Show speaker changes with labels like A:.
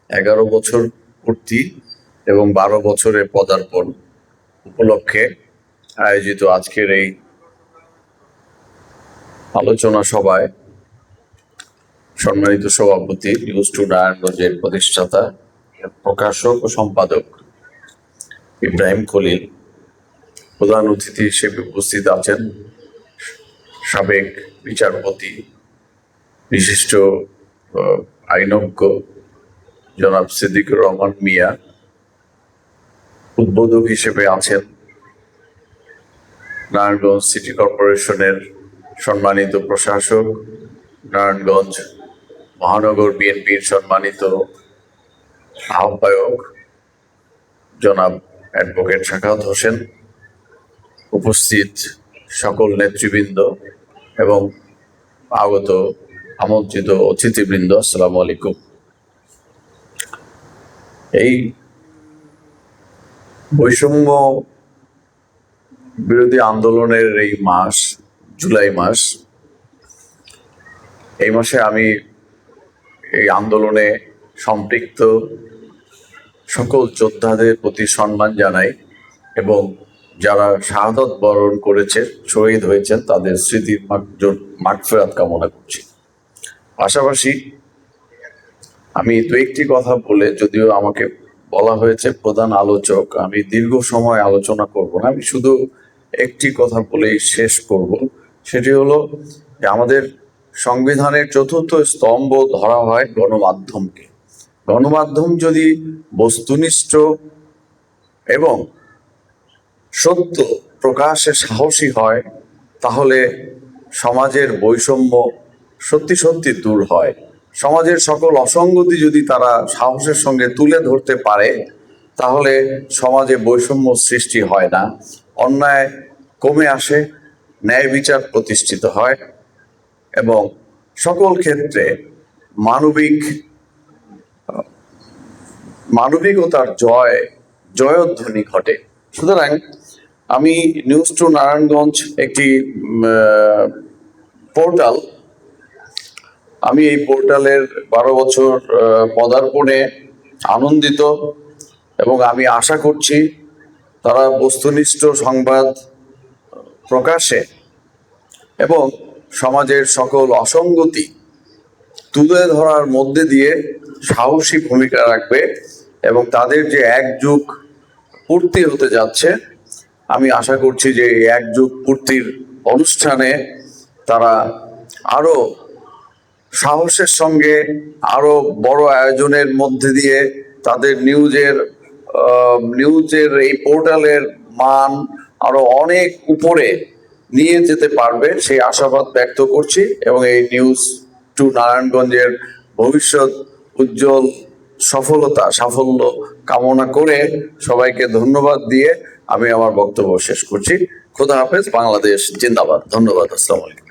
A: 11 বছর পূর্তি এবং 12 বছরের পদার্পণ উপলক্ষে আয়োজিত আজকের এই আলোচনা সভায় সম্মানিত সভাপতি নিউজ টু নারায়ণগঞ্জের প্রতিষ্ঠাতা, প্রকাশক ও সম্পাদক ইব্রাহিম খলিল, প্রধান অতিথি হিসেবে উপস্থিত আছেন সাবেক বিচারপতি, বিশিষ্ট আইনজ্ঞ জনাব সিদ্দিকুর রহমান মিয়া, উদ্বোধক হিসেবে আছেন নারায়ণগঞ্জ সিটি কর্পোরেশনের সম্মানিত প্রশাসক, নারায়ণগঞ্জ মহানগর বিএনপির সম্মানিত আহ্বায়ক জনাব অ্যাডভোকেট সাখাওয়াত হোসেন, উপস্থিত সকল নেতৃবৃন্দ এবং আগত আমন্ত্রিত অতিথিবৃন্দ, আসসালামু আলাইকুম। এই বৈষম্য বিরোধী আন্দোলনের এই মাস, জুলাই মাস, এই মাসে আমি এই আন্দোলনে সম্পৃক্ত সকল যোদ্ধাদের প্রতি সম্মান জানাই এবং যারা শাহাদত বরণ করেছে, শহীদ হয়েছেন, তাদের স্মৃতির মাগফিরাত কামনা করছি। পাশাপাশি আমি দু একটি কথা বলে, যদিও আমাকে বলা হয়েছে প্রধান আলোচক, আমি দীর্ঘ সময় আলোচনা করব না, আমি শুধু একটি কথা বলেই শেষ করব। সেটি হলো যে আমাদের সংবিধানের চতুর্থ স্তম্ভ ধরা হয় গণমাধ্যমকে। গণমাধ্যম যদি বস্তুনিষ্ঠ এবং সত্য প্রকাশে সাহসী হয়, তাহলে সমাজের বৈষম্য সত্যি সত্যি দূর হয়। সমাজের সকল অসঙ্গতি যদি তারা সাহসের সঙ্গে তুলে ধরতে পারে, তাহলে সমাজে বৈষম্য সৃষ্টি হয় না, অন্যায় কমে আসে, ন্যায় বিচার প্রতিষ্ঠিত হয় এবং সকল ক্ষেত্রে মানবিকতার জয়ধ্বনি ঘটে। সুতরাং আমি নিউজ টু নারায়ণগঞ্জ একটি পোর্টাল, আমি এই পোর্টালের 12 বছর পদার্পণে আনন্দিত এবং আমি আশা করছি তারা বস্তুনিষ্ঠ সংবাদ প্রকাশে এবং সমাজের সকল অসঙ্গতি তুলে ধরার মধ্যে দিয়ে সাহসী ভূমিকা রাখবে এবং তাদের যে এক যুগ পূর্তি হতে যাচ্ছে, আমি আশা করছি যে এই এক যুগ পূর্তির অনুষ্ঠানে তারা আরো সাহসের সঙ্গে, আরো বড় আয়োজনের মধ্যে দিয়ে তাদের নিউজের এই পোর্টালের মান আরো অনেক উপরে নিয়ে যেতে পারবে, সেই আশাবাদ ব্যক্ত করছি এবং এই নিউজ টু নারায়ণগঞ্জের ভবিষ্যৎ উজ্জ্বল সাফল্য কামনা করে সবাইকে ধন্যবাদ দিয়ে আমি আমার বক্তব্য শেষ করছি। খোদা হাফেজ, বাংলাদেশ জিন্দাবাদ। ধন্যবাদ, আসসালামু আলাইকুম।